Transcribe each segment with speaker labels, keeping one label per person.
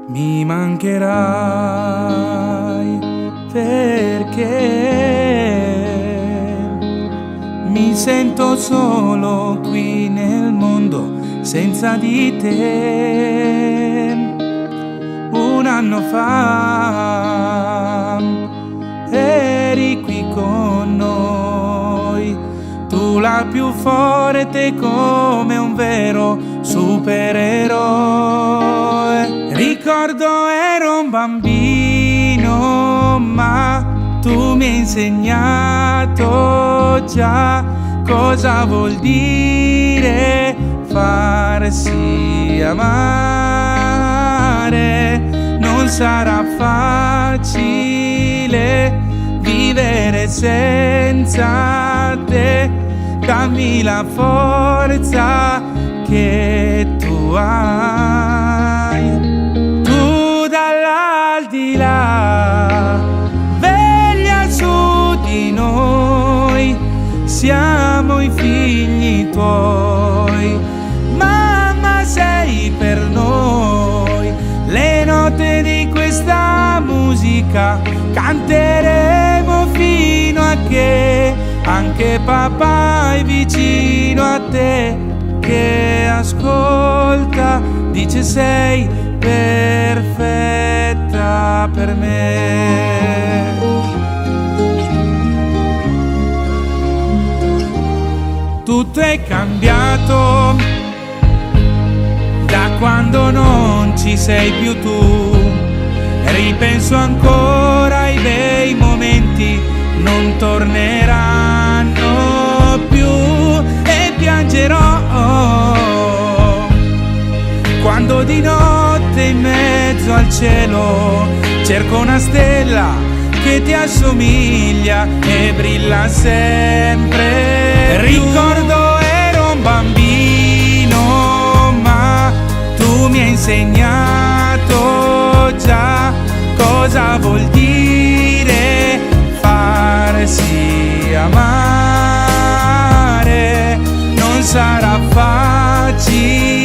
Speaker 1: Mi mancherai perché mi sento solo qui nel mondo senza di te. Un anno fa eri qui con noi, tu la più forte come un vero supereroe. Ricordo ero un bambino, ma tu mi hai insegnato già cosa vuol dire farsi amare. Non sarà facile vivere senza te, dammi la forza che tu hai. Tu dall'aldilà veglia su di noi, siamo i figli tuoi, mamma sei per noi. Le note di questa musica canteremo fino a che anche papà è vicino a te, che ascolta, dice sei perfetta per me. Tutto è cambiato da quando non ci sei più tu. Ripenso ancora ai bei momenti, non torneranno più, e piangerò quando di notte in mezzo al cielo cerco una stella che ti assomiglia e brilla sempre. Ricordo ero un bambino, ma tu mi hai insegnato già cosa vuol dire farsi amare. Non sarà facile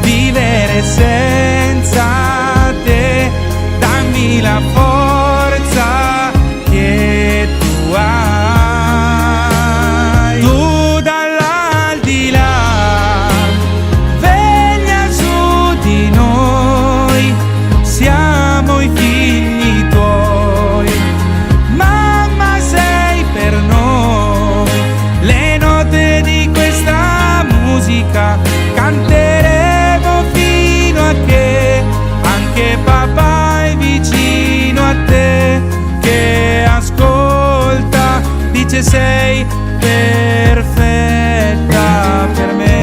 Speaker 1: vivere senza te, dammi la forza che tu hai. Tu dall'aldilà veglia su di noi, siamo i figli tuoi, mamma sei per noi. Le note di questa musica canteremo fino a che anche papà è vicino a te, che ascolta, dice sei perfetta per me.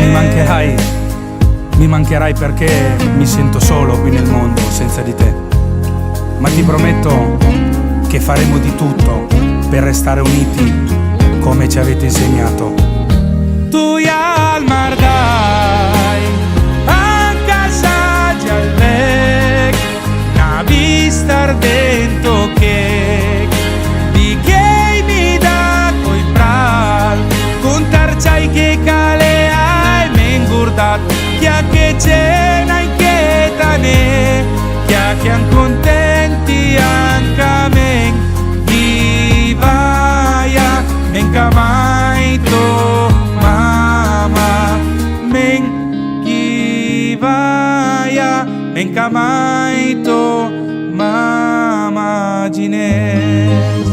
Speaker 2: Mi mancherai perché mi sento solo qui nel mondo senza di te, ma ti prometto che faremo di tutto per restare uniti come ci avete insegnato.
Speaker 1: Tu al mar dai, a casa già al bec, una vista ardente che di che mi dà coi pral, contarci che cale hai mengurdat, chia che cena inquieta ne, chia che an contenti anche a men, di vaia men camai to mama, men chi vaia men camai to mama gine.